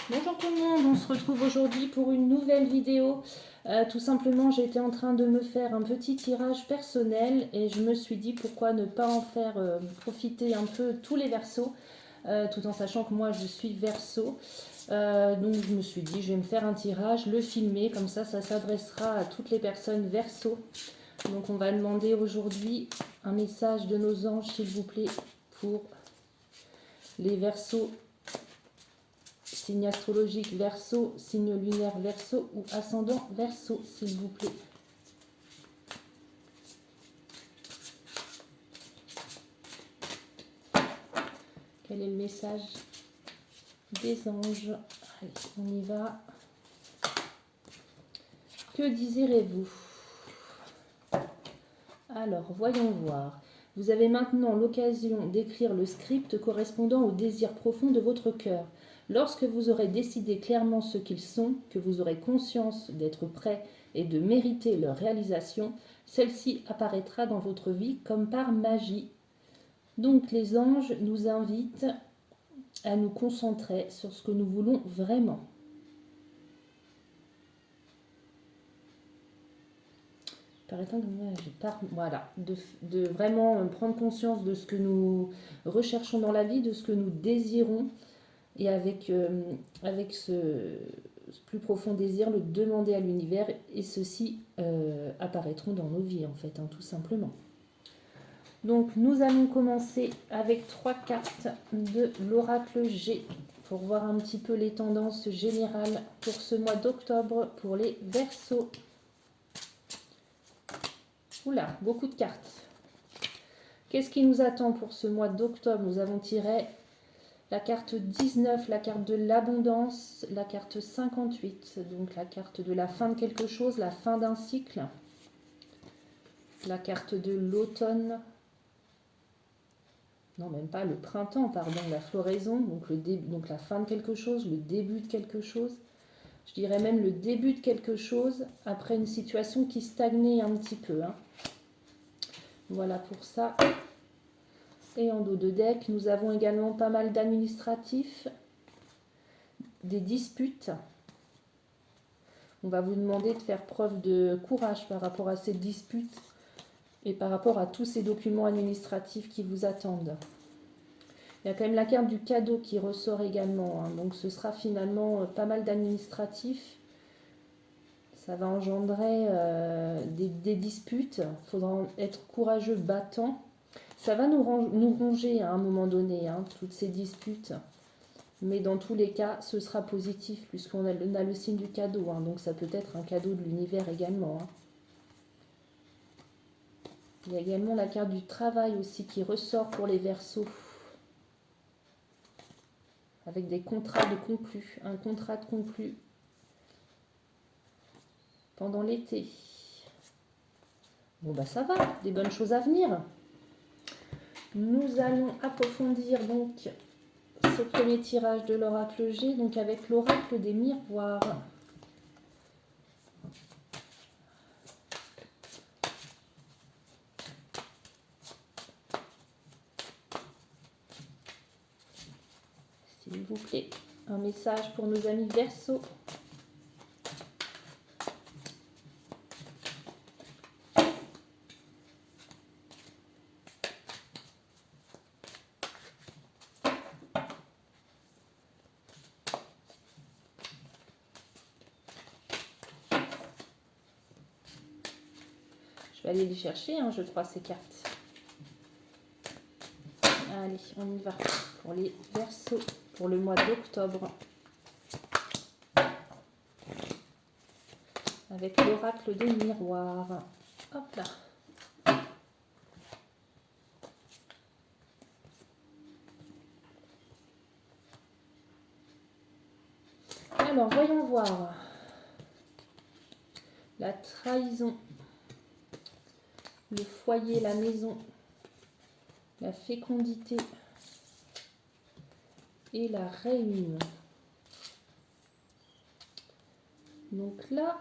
Bonjour tout le monde, on se retrouve aujourd'hui pour une nouvelle vidéo. Tout simplement, j'étais en train de me faire un petit tirage personnel et je me suis dit pourquoi ne pas en faire profiter un peu tous les Verseaux, tout en sachant que moi je suis Verseau. Donc je me suis dit je vais me faire un tirage, le filmer, comme ça s'adressera à toutes les personnes Verseau. Donc on va demander aujourd'hui un message de nos anges s'il vous plaît pour les Verseaux. Signe astrologique Verseau, signe lunaire Verseau ou ascendant Verseau, s'il vous plaît. Quel est le message des anges? Allez, on y va. Que désirez-vous? Alors, voyons voir. Vous avez maintenant l'occasion d'écrire le script correspondant au désir profond de votre cœur. Lorsque vous aurez décidé clairement ce qu'ils sont, que vous aurez conscience d'être prêt et de mériter leur réalisation, celle-ci apparaîtra dans votre vie comme par magie. Donc les anges nous invitent à nous concentrer sur ce que nous voulons vraiment. Voilà, de vraiment prendre conscience de ce que nous recherchons dans la vie, de ce que nous désirons, et avec ce plus profond désir, le demander à l'univers, et ceux-ci apparaîtront dans nos vies en fait, tout simplement. Donc nous allons commencer avec 3 cartes de l'oracle G pour voir un petit peu les tendances générales pour ce mois d'octobre pour les Verseaux. Oula, beaucoup de cartes. Qu'est-ce qui nous attend pour ce mois d'octobre? Nous avons tiré la carte 19, la carte de l'abondance, la carte 58, donc la carte de la fin de quelque chose, la fin d'un cycle, la carte de l'automne, non même pas, le printemps, pardon, la floraison, donc la fin de quelque chose, le début de quelque chose. Je dirais même le début de quelque chose après une situation qui stagnait un petit peu. Voilà pour ça. Et en dos de deck, nous avons également pas mal d'administratifs, des disputes. On va vous demander de faire preuve de courage par rapport à ces disputes et par rapport à tous ces documents administratifs qui vous attendent. Il y a quand même la carte du cadeau qui ressort également, donc ce sera finalement pas mal d'administratifs. Ça va engendrer des disputes, il faudra être courageux, battant. Ça va nous ronger à un moment donné, toutes ces disputes. Mais dans tous les cas, ce sera positif puisqu'on a le signe du cadeau. Donc ça peut être un cadeau de l'univers également. Il y a également la carte du travail aussi qui ressort pour les Verseaux. Avec des contrats de conclus. Un contrat de conclu pendant l'été. Bon bah ça va, des bonnes choses à venir. Nous allons approfondir donc ce premier tirage de l'oracle G, donc avec l'oracle des miroirs. S'il vous plaît, un message pour nos amis Verseaux. Je vais aller les chercher, je crois, ces cartes. Allez, on y va pour les Verseaux pour le mois d'octobre. Avec l'oracle des miroirs. Hop là. Alors, voyons voir. La trahison. Le foyer, la maison. La fécondité. Et la réunion. Donc là,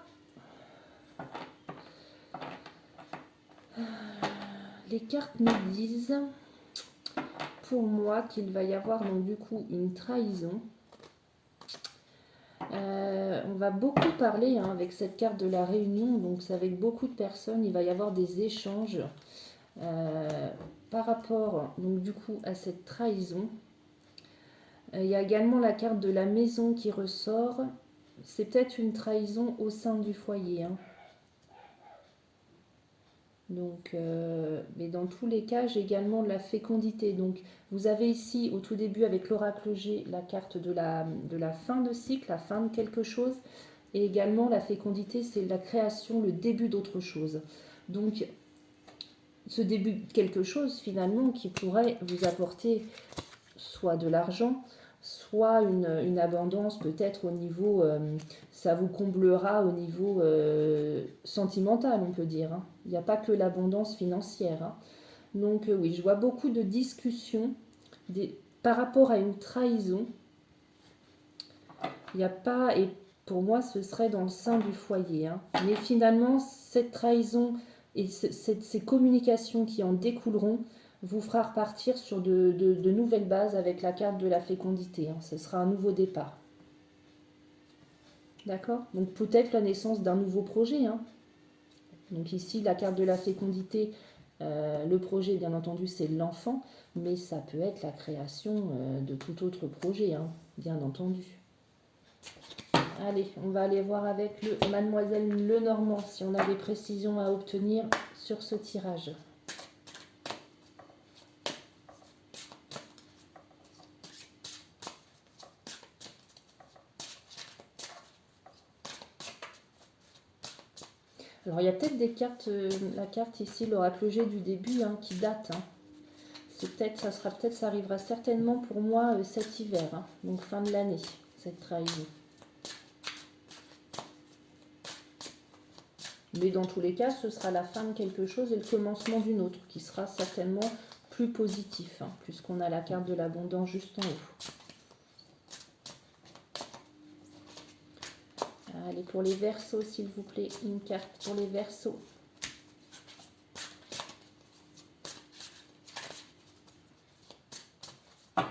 les cartes me disent, pour moi, qu'il va y avoir donc du coup une trahison. On va beaucoup parler hein, avec cette carte de la réunion, donc c'est avec beaucoup de personnes, il va y avoir des échanges par rapport donc du coup à cette trahison. Il y a également la carte de la maison qui ressort, c'est peut-être une trahison au sein du foyer. Hein. Donc, mais dans tous les cas, j'ai également de la fécondité. Donc, vous avez ici, au tout début, avec l'oracle G, la carte de la fin de cycle, la fin de quelque chose. Et également, la fécondité, c'est la création, le début d'autre chose. Donc, ce début de quelque chose, finalement, qui pourrait vous apporter soit de l'argent, soit une abondance peut-être au niveau, ça vous comblera au niveau sentimental, on peut dire. Hein. Il n'y a pas que l'abondance financière. Hein. Donc oui, je vois beaucoup de discussions par rapport à une trahison. Il n'y a pas, et pour moi ce serait dans le sein du foyer. Hein. Mais finalement, cette trahison et ces communications qui en découleront vous fera repartir sur de nouvelles bases avec la carte de la fécondité. Hein. Ce sera un nouveau départ. D'accord? Donc peut-être la naissance d'un nouveau projet. Hein. Donc ici, la carte de la fécondité, le projet, bien entendu, c'est l'enfant, mais ça peut être la création de tout autre projet, hein, bien entendu. Allez, on va aller voir avec le Mademoiselle Lenormand si on a des précisions à obtenir sur ce tirage. Alors il y a peut-être des cartes, la carte ici, l'oracle G du début, hein, qui date. Hein. Ça arrivera certainement pour moi cet hiver, hein, donc fin de l'année, cette trahison. Mais dans tous les cas, ce sera la fin de quelque chose et le commencement d'une autre, qui sera certainement plus positif, hein, puisqu'on a la carte de l'abondance juste en haut. Allez, pour les Verseaux, s'il vous plaît, une carte pour les Verseaux. On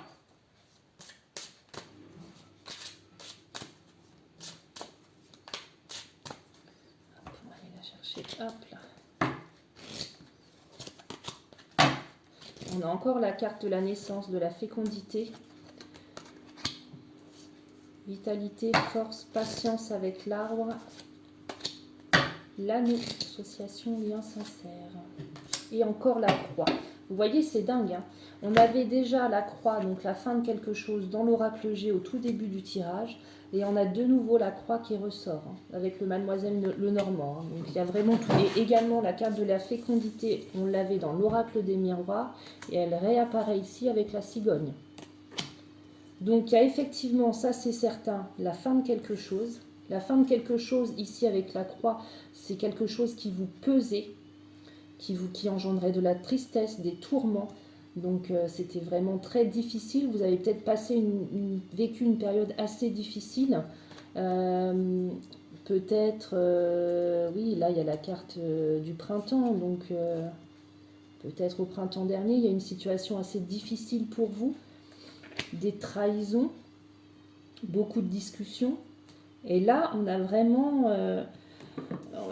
va aller la chercher, hop là. On a encore la carte de la naissance, de la fécondité. Vitalité, force, patience avec l'arbre. L'anneau, association, lien sincère. Et encore la croix. Vous voyez, c'est dingue. Hein. On avait déjà la croix, donc la fin de quelque chose, dans l'oracle G au tout début du tirage. Et on a de nouveau la croix qui ressort, hein, avec le Mademoiselle Lenormand. Hein. Donc il y a vraiment tout. Et également la carte de la fécondité, on l'avait dans l'oracle des miroirs. Et elle réapparaît ici avec la cigogne. Donc il y a effectivement, ça c'est certain, la fin de quelque chose. La fin de quelque chose ici avec la croix, c'est quelque chose qui vous pesait, qui engendrait de la tristesse, des tourments. Donc c'était vraiment très difficile. Vous avez peut-être vécu une période assez difficile. Peut-être, oui, là il y a la carte du printemps. Donc peut-être au printemps dernier, il y a une situation assez difficile pour vous. Des trahisons, beaucoup de discussions. Et là, on a vraiment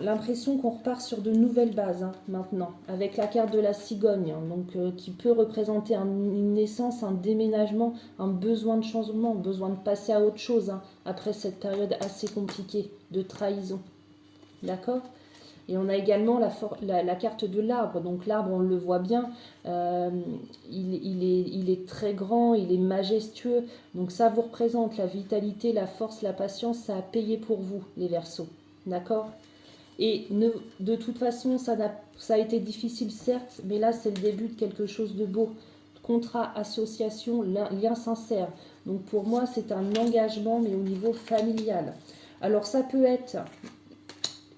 l'impression qu'on repart sur de nouvelles bases hein, maintenant, avec la carte de la cigogne, hein, donc, qui peut représenter une naissance, un déménagement, un besoin de changement, un besoin de passer à autre chose hein, après cette période assez compliquée de trahison. D'accord ? Et on a également la carte de l'arbre. Donc l'arbre, on le voit bien, il est très grand, il est majestueux. Donc ça vous représente la vitalité, la force, la patience. Ça a payé pour vous, les Verseaux. D'accord ? Et de toute façon, ça a été difficile, certes, mais là, c'est le début de quelque chose de beau. Contrat, association, lien sincère. Donc pour moi, c'est un engagement, mais au niveau familial. Alors ça peut être,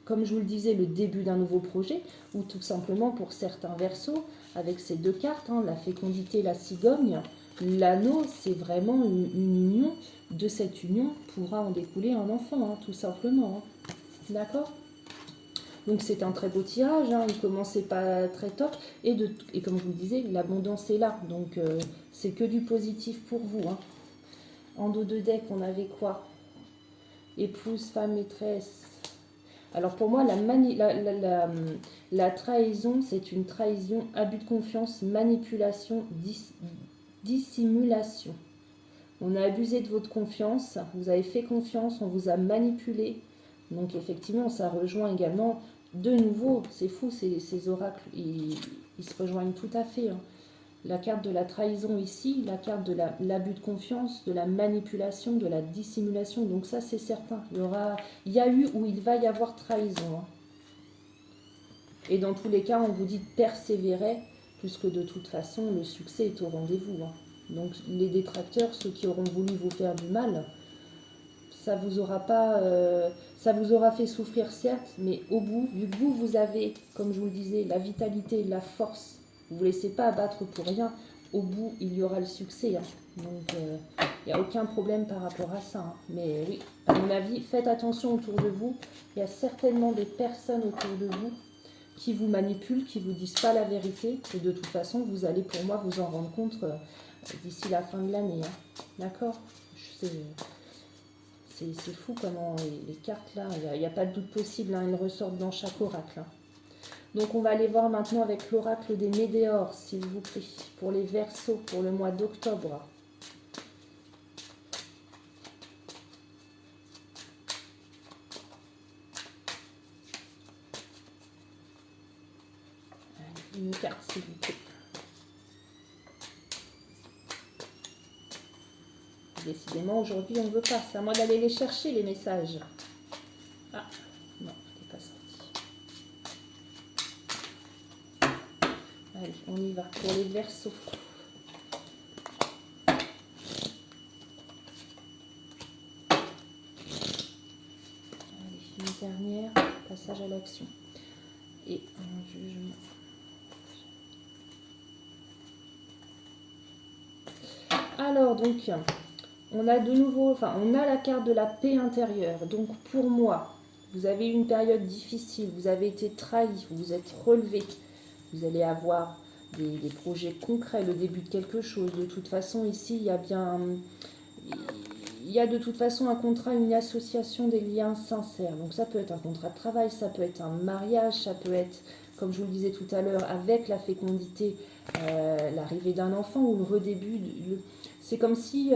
comme je vous le disais, le début d'un nouveau projet, ou tout simplement pour certains Verseaux, avec ces deux cartes, hein, la fécondité, la cigogne, l'anneau, c'est vraiment une union. De cette union pourra en découler un enfant, hein, tout simplement. Hein. D'accord ? Donc c'est un très beau tirage, hein, il ne commençait pas très top, et comme je vous le disais, l'abondance est là, donc c'est que du positif pour vous. Hein. En dos de deck, on avait quoi ? épouse, femme, maîtresse. Alors pour moi, la trahison, c'est une trahison, abus de confiance, manipulation, dissimulation. On a abusé de votre confiance, vous avez fait confiance, on vous a manipulé. Donc effectivement, ça rejoint également, de nouveau, c'est fou, ces oracles, ils se rejoignent tout à fait. Hein. La carte de la trahison ici, la carte de l'abus de confiance, de la manipulation, de la dissimulation. Donc ça, c'est certain. Il y a eu ou il va y avoir trahison. Hein. Et dans tous les cas, on vous dit de persévérer, puisque de toute façon, le succès est au rendez-vous. Hein. Donc les détracteurs, ceux qui auront voulu vous faire du mal, ça vous aura pas, ça vous aura fait souffrir certes, mais au bout, vu que vous avez, comme je vous le disais, la vitalité, la force, vous ne vous laissez pas abattre pour rien, au bout, il y aura le succès. Hein. Donc il n'y a aucun problème par rapport à ça. Hein. Mais oui, à mon avis, faites attention autour de vous. Il y a certainement des personnes autour de vous qui vous manipulent, qui ne vous disent pas la vérité. Et de toute façon, vous allez pour moi vous en rendre compte d'ici la fin de l'année. Hein. D'accord? C'est fou comment les cartes là, il n'y a pas de doute possible, hein, elles ressortent dans chaque oracle. Hein. Donc on va aller voir maintenant avec l'oracle des Médéors, s'il vous plaît, pour les Verseaux, pour le mois d'octobre. Une carte, s'il vous plaît. Décidément, aujourd'hui, on ne veut pas. C'est à moi d'aller les chercher, les messages. Ah, non, il n'est pas sorti. Allez, on y va pour les Verseaux. Allez, une dernière, passage à l'action. Et un jugement. Alors, donc, on a de nouveau, enfin, on a la carte de la paix intérieure. Donc, pour moi, vous avez eu une période difficile, vous avez été trahi, vous vous êtes relevé. Vous allez avoir des projets concrets, le début de quelque chose. De toute façon, ici, il y a bien... Il y a de toute façon un contrat, une association, des liens sincères. Donc ça peut être un contrat de travail, ça peut être un mariage, ça peut être, comme je vous le disais tout à l'heure, avec la fécondité, l'arrivée d'un enfant ou le redébut. C'est comme si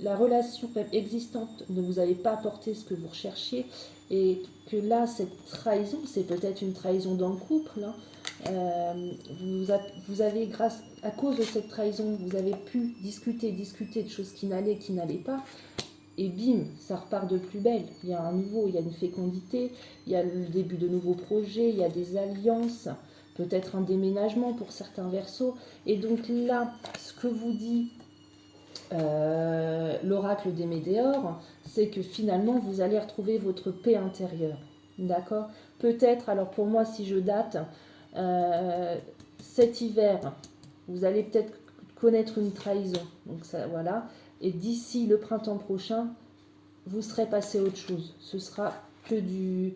la relation existante ne vous avait pas apporté ce que vous recherchiez et que là, cette trahison, c'est peut-être une trahison dans le couple. Hein. Vous avez, grâce à cause de cette trahison, vous avez pu discuter de choses qui n'allaient pas. Et bim, ça repart de plus belle. Il y a un nouveau, il y a une fécondité, il y a le début de nouveaux projets, il y a des alliances, peut-être un déménagement pour certains Verseaux. Et donc là, ce que vous dit l'oracle des Médéors, c'est que finalement, vous allez retrouver votre paix intérieure. D'accord? Peut-être, alors pour moi, si je date, cet hiver, vous allez peut-être connaître une trahison. Donc ça, voilà. Et d'ici le printemps prochain, vous serez passé à autre chose. Ce sera que du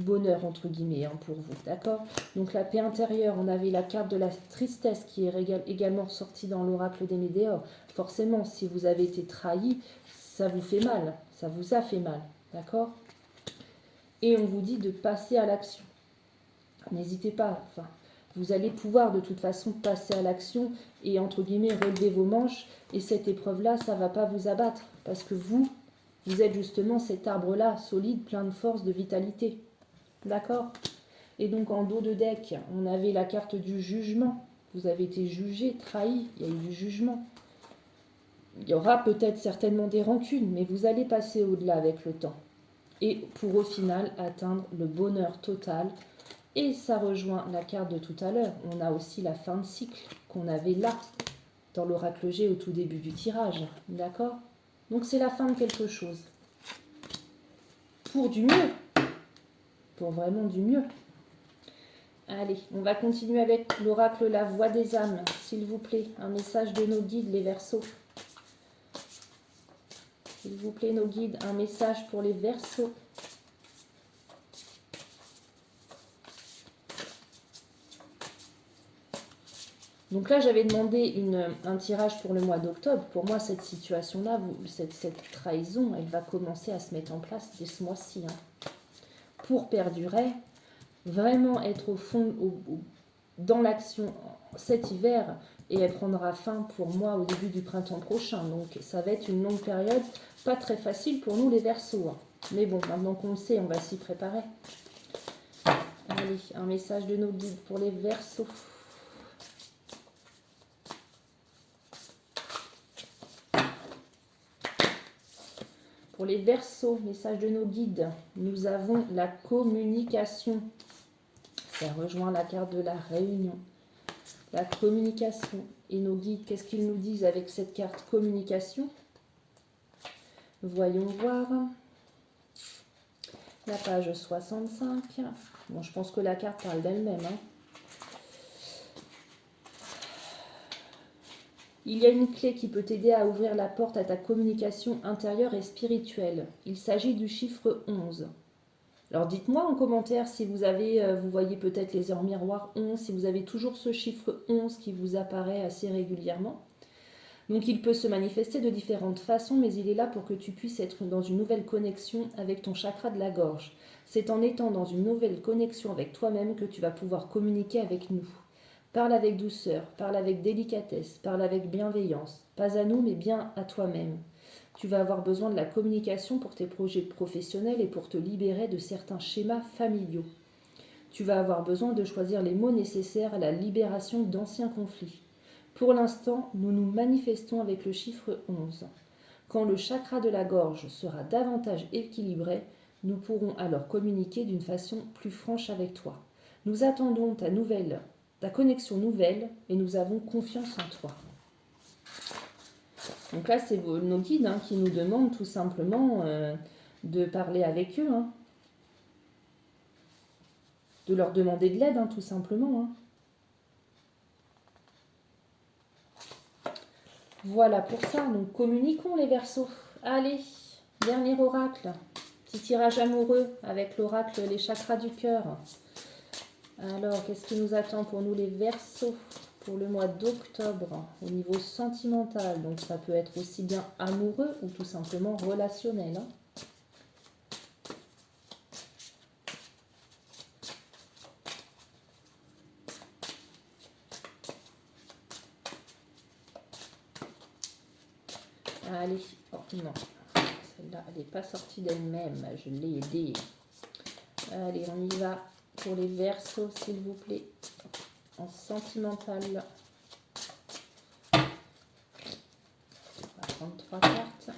bonheur, entre guillemets, hein, pour vous. D'accord? Donc la paix intérieure, on avait la carte de la tristesse qui est également sortie dans l'oracle des Médéors. Forcément, si vous avez été trahi, ça vous fait mal. Ça vous a fait mal. D'accord? Et on vous dit de passer à l'action. N'hésitez pas. Enfin, vous allez pouvoir de toute façon passer à l'action et entre guillemets relever vos manches. Et cette épreuve-là, ça ne va pas vous abattre parce que vous êtes justement cet arbre-là, solide, plein de force, de vitalité. D'accord? Et donc en dos de deck, on avait la carte du jugement. Vous avez été jugé, trahi, il y a eu du jugement. Il y aura peut-être certainement des rancunes, mais vous allez passer au-delà avec le temps. Et pour au final atteindre le bonheur total. Et ça rejoint la carte de tout à l'heure. On a aussi la fin de cycle qu'on avait là, dans l'oracle G au tout début du tirage. D'accord? Donc c'est la fin de quelque chose. Pour du mieux. Pour vraiment du mieux. Allez, on va continuer avec l'oracle La Voix des âmes. S'il vous plaît, un message de nos guides, les Verseaux. S'il vous plaît, nos guides, un message pour les Verseaux. Donc là, j'avais demandé un tirage pour le mois d'octobre. Pour moi, cette situation-là, cette trahison, elle va commencer à se mettre en place dès ce mois-ci. Hein. Pour perdurer, vraiment être au fond, dans l'action cet hiver, et elle prendra fin pour moi au début du printemps prochain. Donc ça va être une longue période, pas très facile pour nous les Verseaux. Hein. Mais bon, maintenant qu'on le sait, on va s'y préparer. Allez, un message de nos guides pour les Verseaux. Pour les Verseaux, message de nos guides, nous avons la communication. Ça rejoint la carte de la réunion. La communication. Et nos guides, qu'est-ce qu'ils nous disent avec cette carte communication? Voyons voir. La page 65. Bon, je pense que la carte parle d'elle-même. Hein. Il y a une clé qui peut t'aider à ouvrir la porte à ta communication intérieure et spirituelle. Il s'agit du chiffre 11. Alors dites-moi en commentaire si vous voyez peut-être les heures miroirs 11, si vous avez toujours ce chiffre 11 qui vous apparaît assez régulièrement. Donc il peut se manifester de différentes façons, mais il est là pour que tu puisses être dans une nouvelle connexion avec ton chakra de la gorge. C'est en étant dans une nouvelle connexion avec toi-même que tu vas pouvoir communiquer avec nous. Parle avec douceur, parle avec délicatesse, parle avec bienveillance. Pas à nous, mais bien à toi-même. Tu vas avoir besoin de la communication pour tes projets professionnels et pour te libérer de certains schémas familiaux. Tu vas avoir besoin de choisir les mots nécessaires à la libération d'anciens conflits. Pour l'instant, nous nous manifestons avec le chiffre 11. Quand le chakra de la gorge sera davantage équilibré, nous pourrons alors communiquer d'une façon plus franche avec toi. Nous attendons ta connexion nouvelle et nous avons confiance en toi. Donc là, c'est nos guides hein, qui nous demandent tout simplement de parler avec eux. Hein. De leur demander de l'aide, hein, tout simplement. Hein. Voilà pour ça. Donc communiquons les Verseaux. Allez, dernier oracle. Petit tirage amoureux avec l'oracle Les Chakras du Cœur. Alors, qu'est-ce qui nous attend pour nous les Verseaux pour le mois d'octobre au niveau sentimental? Donc ça peut être aussi bien amoureux ou tout simplement relationnel. Hein. Allez, oh non, celle-là, elle n'est pas sortie d'elle-même, je l'ai aidée. Allez, on y va pour les Verseaux, s'il vous plaît, en sentimental. On va prendre 3 cartes.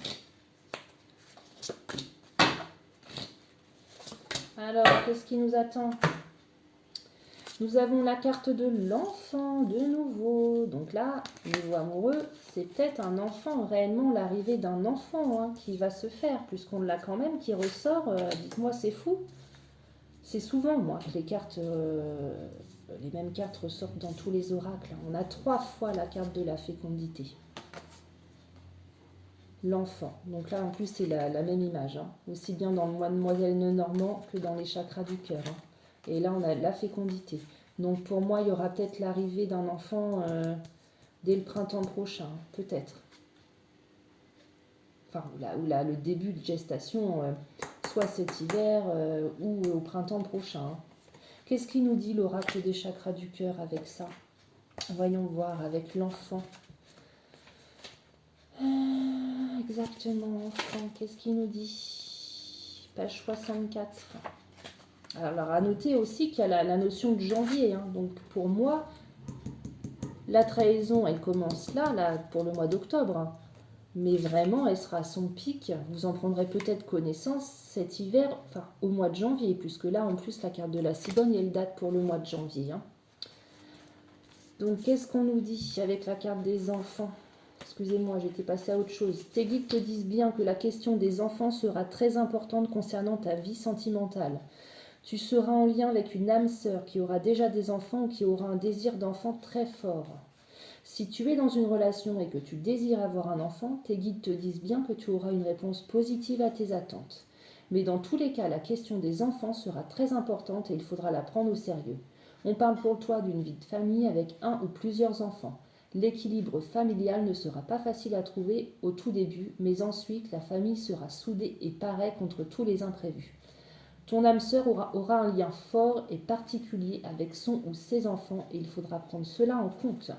Alors, qu'est-ce qui nous attend? Nous avons la carte de l'enfant de nouveau. Donc là, niveau amoureux, c'est peut-être un enfant, réellement l'arrivée d'un enfant hein, qui va se faire, puisqu'on l'a quand même, qui ressort. Dites-moi, c'est fou. C'est souvent, moi, que les mêmes cartes ressortent dans tous les oracles. On a 3 fois la carte de la fécondité. L'enfant. Donc là, en plus, c'est la même image. Hein. Aussi bien dans le Mademoiselle Lenormand que dans les chakras du cœur. Hein. Et là, on a la fécondité. Donc pour moi, il y aura peut-être l'arrivée d'un enfant dès le printemps prochain, peut-être. Enfin, le début de gestation, soit cet hiver ou au printemps prochain. Hein. Qu'est-ce qui nous dit l'oracle des chakras du cœur avec ça? Voyons voir avec l'enfant. Exactement, enfant. Qu'est-ce qu'il nous dit? Page 64. Alors, à noter aussi qu'il y a la notion de janvier. Hein. Donc, pour moi, la trahison, elle commence là pour le mois d'octobre. Hein. Mais vraiment, elle sera à son pic. Vous en prendrez peut-être connaissance cet hiver, enfin, au mois de janvier, puisque là, en plus, la carte de la cigogne, elle date pour le mois de janvier. Hein. Donc, qu'est-ce qu'on nous dit avec la carte des enfants? Excusez-moi, j'étais passée à autre chose. Tes guides te disent bien que la question des enfants sera très importante concernant ta vie sentimentale. Tu seras en lien avec une âme sœur qui aura déjà des enfants ou qui aura un désir d'enfant très fort. Si tu es dans une relation et que tu désires avoir un enfant, tes guides te disent bien que tu auras une réponse positive à tes attentes. Mais dans tous les cas, la question des enfants sera très importante et il faudra la prendre au sérieux. On parle pour toi d'une vie de famille avec un ou plusieurs enfants. L'équilibre familial ne sera pas facile à trouver au tout début, mais ensuite la famille sera soudée et paraît contre tous les imprévus. Ton âme sœur aura un lien fort et particulier avec son ou ses enfants et il faudra prendre cela en compte.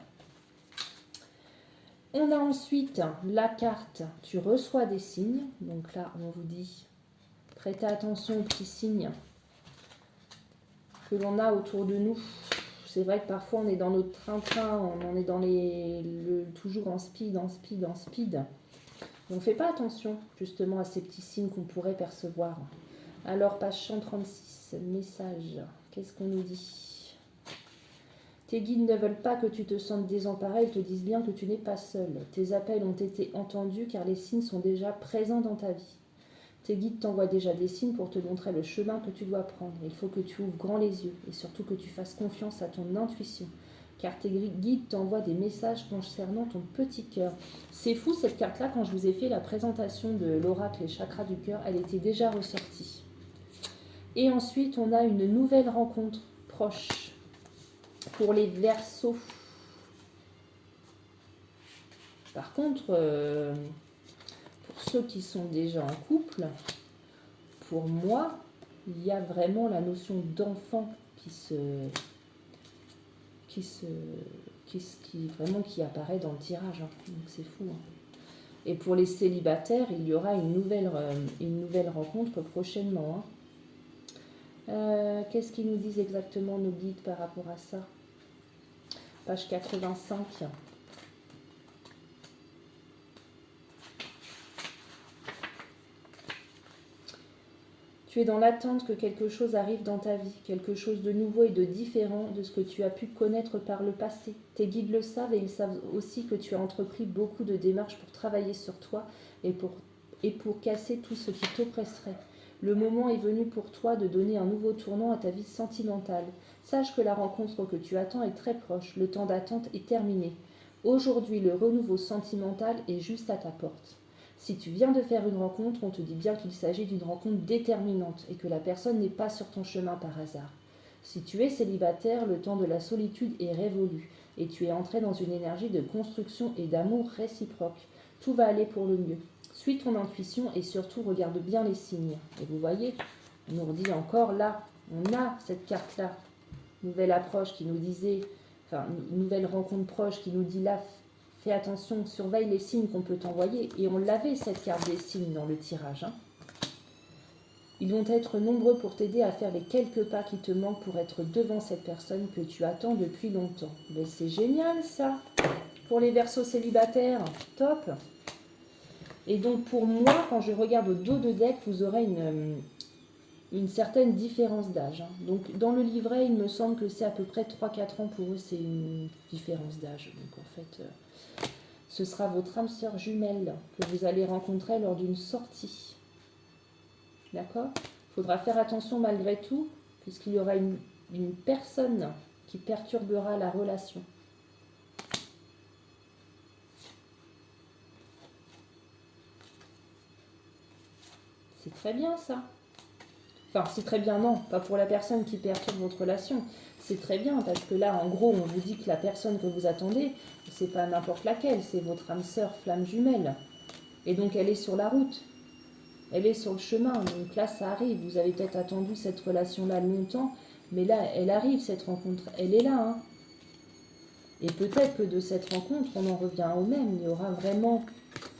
On a ensuite la carte « Tu reçois des signes ». Donc là, on vous dit « Prêtez attention aux petits signes que l'on a autour de nous ». C'est vrai que parfois, on est dans notre train-train, on est dans toujours en speed. On ne fait pas attention justement à ces petits signes qu'on pourrait percevoir. Alors, page 136, message. Qu'est-ce qu'on nous dit? Tes guides ne veulent pas que tu te sentes désemparé, ils te disent bien que tu n'es pas seul. Tes appels ont été entendus car les signes sont déjà présents dans ta vie. Tes guides t'envoient déjà des signes pour te montrer le chemin que tu dois prendre. Il faut que tu ouvres grand les yeux et surtout que tu fasses confiance à ton intuition. Car tes guides t'envoient des messages concernant ton petit cœur. C'est fou cette carte-là, quand je vous ai fait la présentation de l'oracle et chakras du cœur, elle était déjà ressortie. Et ensuite, on a une nouvelle rencontre proche pour les Verseaux. Par contre, pour ceux qui sont déjà en couple, pour moi, il y a vraiment la notion d'enfant qui apparaît dans le tirage. Donc c'est fou. Et pour les célibataires, il y aura une nouvelle rencontre prochainement. Qu'est-ce qu'ils nous disent exactement nos guides par rapport à ça? Page 85. Tu es dans l'attente que quelque chose arrive dans ta vie, quelque chose de nouveau et de différent de ce que tu as pu connaître par le passé. Tes guides le savent et ils savent aussi que tu as entrepris beaucoup de démarches pour travailler sur toi et pour casser tout ce qui t'oppresserait. Le moment est venu pour toi de donner un nouveau tournant à ta vie sentimentale. Sache que la rencontre que tu attends est très proche, le temps d'attente est terminé. Aujourd'hui, le renouveau sentimental est juste à ta porte. Si tu viens de faire une rencontre, on te dit bien qu'il s'agit d'une rencontre déterminante et que la personne n'est pas sur ton chemin par hasard. Si tu es célibataire, le temps de la solitude est révolu et tu es entré dans une énergie de construction et d'amour réciproque. Tout va aller pour le mieux. Suis ton intuition et surtout regarde bien les signes. Et vous voyez, on nous redit encore là, on a cette carte-là, nouvelle approche qui nous disait, enfin une nouvelle rencontre proche qui nous dit là, fais attention, surveille les signes qu'on peut t'envoyer. Et on l'avait cette carte des signes dans le tirage. Ils vont être nombreux pour t'aider à faire les quelques pas qui te manquent pour être devant cette personne que tu attends depuis longtemps. Mais c'est génial ça, pour les Verseaux célibataires, top. Et donc pour moi, quand je regarde au dos de deck, vous aurez une certaine différence d'âge. Donc dans le livret, il me semble que c'est à peu près 3-4 ans pour eux, c'est une différence d'âge. Donc en fait, ce sera votre âme sœur jumelle que vous allez rencontrer lors d'une sortie. D'accord? Il faudra faire attention malgré tout, puisqu'il y aura une personne qui perturbera la relation. C'est très bien ça. Enfin, c'est très bien, non, pas pour la personne qui perturbe votre relation. C'est très bien, parce que là, en gros, on vous dit que la personne que vous attendez, c'est pas n'importe laquelle, c'est votre âme sœur flamme jumelle. Et donc, elle est sur la route. Elle est sur le chemin. Donc là, ça arrive. Vous avez peut-être attendu cette relation-là longtemps, mais là, elle arrive, cette rencontre. Elle est là. Et peut-être que de cette rencontre, on en revient au même. Il y aura vraiment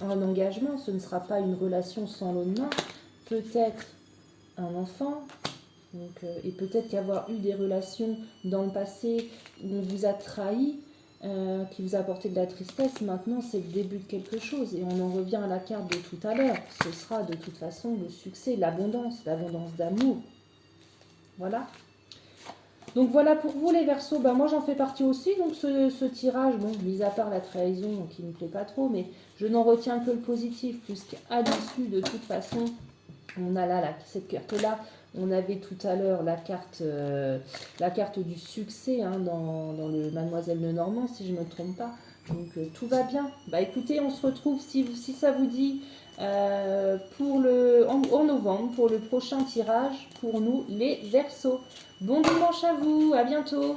un engagement. Ce ne sera pas une relation sans lendemain. Peut-être un enfant. Donc, et peut-être qu'avoir eu des relations dans le passé où on vous a trahi, qui vous a apporté de la tristesse, maintenant c'est le début de quelque chose. Et on en revient à la carte de tout à l'heure. Ce sera de toute façon le succès, l'abondance d'amour. Voilà. Donc voilà pour vous les Verseaux. Ben, moi j'en fais partie aussi. Donc ce tirage, bon, mis à part la trahison qui ne me plaît pas trop, mais je n'en retiens que le positif, puisqu'à dessus de toute façon, on a là cette carte-là. On avait tout à l'heure la carte du succès dans le Mademoiselle Lenormand, si je ne me trompe pas. Donc tout va bien. Bah écoutez, on se retrouve si ça vous dit en novembre pour le prochain tirage pour nous les Verseaux. Bon dimanche à vous, à bientôt.